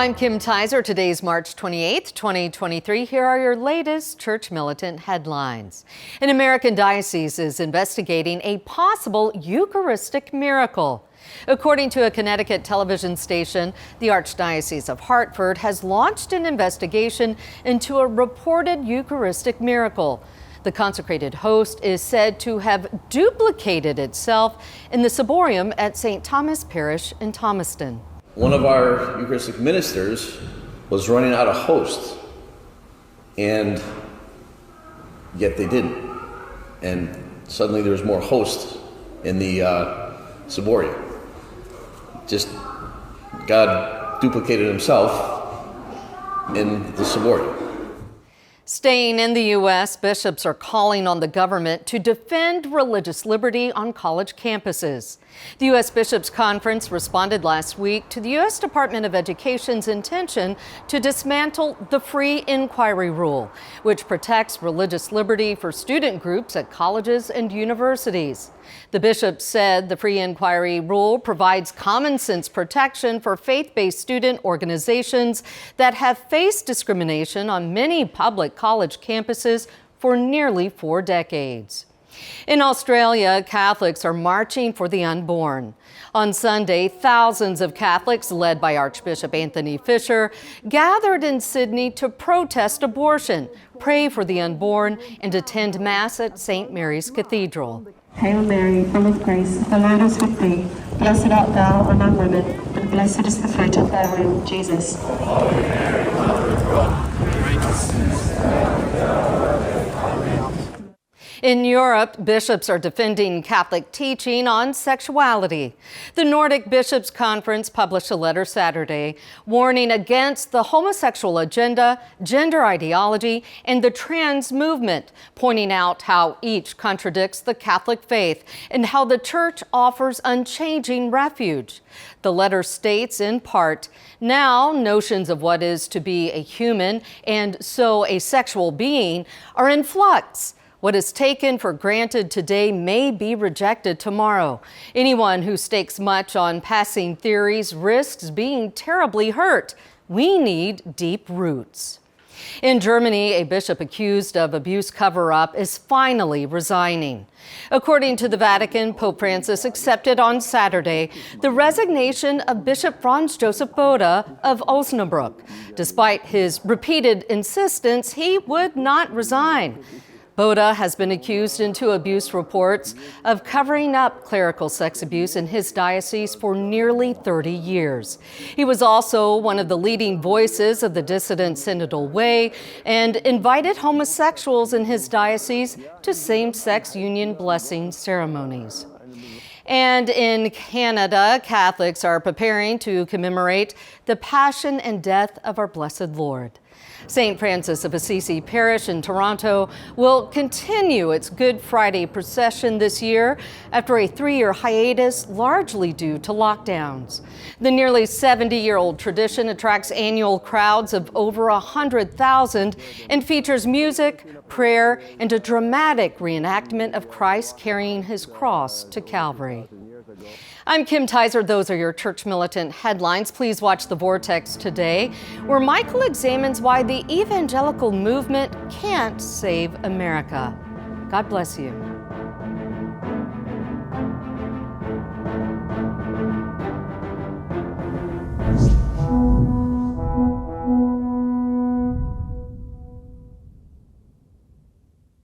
I'm Kim Tizer. Today's March 28th, 2023. Here are your latest Church Militant headlines. An American diocese is investigating a possible Eucharistic miracle. According to a Connecticut television station, the Archdiocese of Hartford has launched an investigation into a reported Eucharistic miracle. The consecrated host is said to have duplicated itself in the ciborium at St. Thomas Parish in Thomaston. One of our Eucharistic ministers was running out of hosts, and yet they didn't. And suddenly there was more hosts in the ciborium. Just God duplicated himself in the ciborium. Staying in the U.S., bishops are calling on the government to defend religious liberty on college campuses. The U.S. Bishops' Conference responded last week to the U.S. Department of Education's intention to dismantle the free inquiry rule, which protects religious liberty for student groups at colleges and universities. The bishops said the free inquiry rule provides common sense protection for faith-based student organizations that have faced discrimination on many public college campuses for nearly 4 decades. In Australia, Catholics are marching for the unborn. On Sunday, thousands of Catholics, led by Archbishop Anthony Fisher, gathered in Sydney to protest abortion, pray for the unborn, and attend Mass at St. Mary's Cathedral. Hail Mary, full of grace, the Lord is with thee. Blessed art thou among women, and blessed is the fruit of thy womb, Jesus. Holy Mary, Mother of God, pray for us. In Europe, bishops are defending Catholic teaching on sexuality. The Nordic Bishops' Conference published a letter Saturday warning against the homosexual agenda, gender ideology, and the trans movement, pointing out how each contradicts the Catholic faith and how the Church offers unchanging refuge. The letter states, in part, now notions of what is to be a human and so a sexual being are in flux. What is taken for granted today may be rejected tomorrow. Anyone who stakes much on passing theories risks being terribly hurt. We need deep roots. In Germany, a bishop accused of abuse cover-up is finally resigning. According to the Vatican, Pope Francis accepted on Saturday the resignation of Bishop Franz Joseph Bode of Osnabrück. Despite his repeated insistence, he would not resign. Bode has been accused in 2 abuse reports of covering up clerical sex abuse in his diocese for nearly 30 years. He was also one of the leading voices of the dissident synodal way and invited homosexuals in his diocese to same-sex union blessing ceremonies. And in Canada, Catholics are preparing to commemorate the Passion and Death of our Blessed Lord. St. Francis of Assisi Parish in Toronto will continue its Good Friday procession this year after a 3-year hiatus, largely due to lockdowns. The nearly 70-year-old tradition attracts annual crowds of over 100,000 and features music, prayer, and a dramatic reenactment of Christ carrying his cross to Calvary. I'm Kim Tizer. Those are your Church Militant headlines. Please watch the Vortex today, where Michael examines why the evangelical movement can't save America. God bless you.